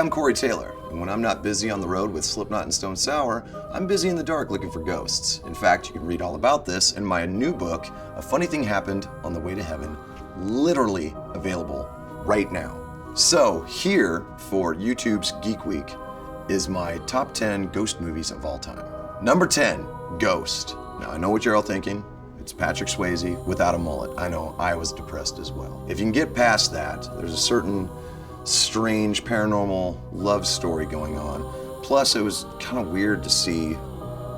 I'm Corey Taylor, and when I'm not busy on the road with Slipknot and Stone Sour, I'm busy in the dark looking for ghosts. In fact, you can read all about this in my new book, A Funny Thing Happened on the Way to Heaven, literally available right now. So here for YouTube's Geek Week is my top 10 ghost movies of all time. Number 10, Ghost. Now I know what you're all thinking. It's Patrick Swayze without a mullet. I know, I was depressed as well. If you can get past that, there's a certain strange paranormal love story going on. Plus, it was kind of weird to see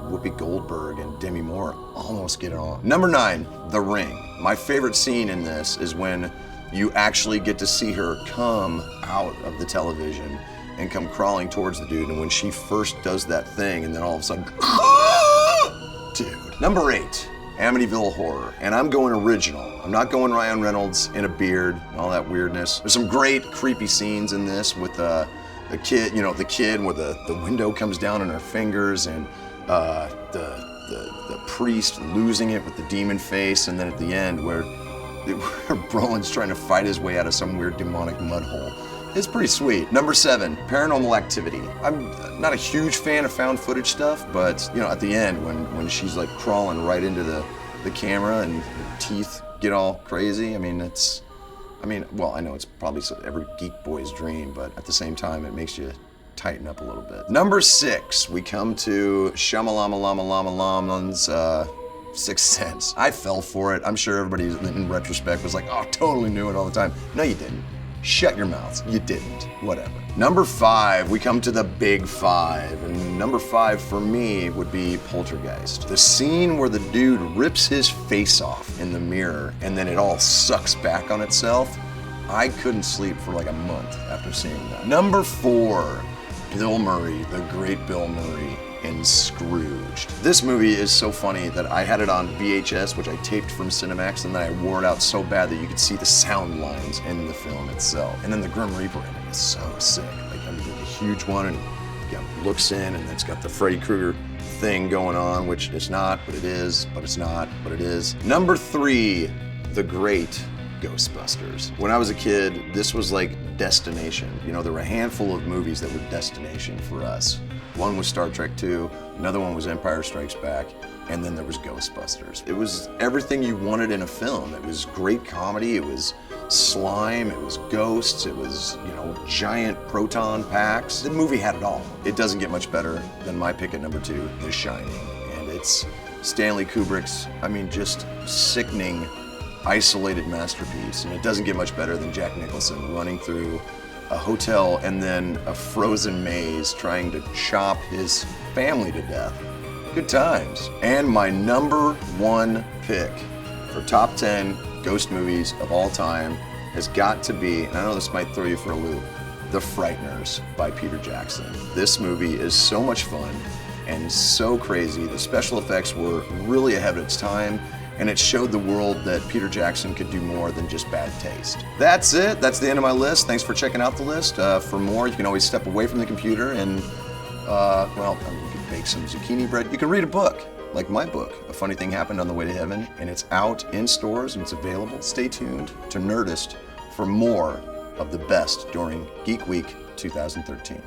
Whoopi Goldberg and Demi Moore almost get it on. Number 9, The Ring. My favorite scene in this is when you actually get to see her come out of the television and come crawling towards the dude, and when she first does that thing, and then all of a sudden, dude. Number 8, Amityville Horror, and I'm going original. I'm not going Ryan Reynolds in a beard and all that weirdness. There's some great creepy scenes in this with the kid, you know, the kid where the window comes down on her fingers, and the priest losing it with the demon face, and then at the end where Brolin's trying to fight his way out of some weird demonic mud hole. It's pretty sweet. Number 7, Paranormal Activity. I'm not a huge fan of found footage stuff, but you know, at the end when she's like crawling right into the camera and her teeth get all crazy, well, I know it's probably every geek boy's dream, but at the same time, it makes you tighten up a little bit. Number 6, we come to Shyamalama-Lama-Lama-Lama's Sixth Sense. I fell for it. I'm sure everybody in retrospect was like, oh, totally knew it all the time. No, you didn't. Shut your mouths. You didn't. Whatever. Number 5, we come to the big 5. And number 5 for me would be Poltergeist. The scene where the dude rips his face off in the mirror and then it all sucks back on itself. I couldn't sleep for like a month after seeing that. Number 4, Bill Murray, the great Bill Murray in Scrooged. This movie is so funny that I had it on VHS, which I taped from Cinemax, and then I wore it out so bad that you could see the sound lines in the film itself. And then the Grim Reaper in it is so sick. Like, I mean, a huge one, and it looks in, and it's got the Freddy Krueger thing going on, which it's not, but it is, but it's not, but it is. Number 3, the great Ghostbusters. When I was a kid, this was like destination. You know, there were a handful of movies that were destination for us. One was Star Trek 2, another one was Empire Strikes Back, and then there was Ghostbusters. It was everything you wanted in a film. It was great comedy, it was slime, it was ghosts, it was, you know, giant proton packs. The movie had it all. It doesn't get much better than my pick at number 2, The Shining. And it's Stanley Kubrick's, just sickening, isolated masterpiece. And it doesn't get much better than Jack Nicholson running through a hotel and then a frozen maze trying to chop his family to death. Good times. And my number 1 pick for top 10 ghost movies of all time has got to be, and I know this might throw you for a loop, The Frighteners by Peter Jackson. This movie is so much fun and so crazy. The special effects were really ahead of its time, and it showed the world that Peter Jackson could do more than just bad taste. That's it. That's the end of my list. Thanks for checking out the list. For more, you can always step away from the computer and, you can bake some zucchini bread. You can read a book, like my book, A Funny Thing Happened on the Way to Heaven, and it's out in stores and it's available. Stay tuned to Nerdist for more of the best during Geek Week 2013.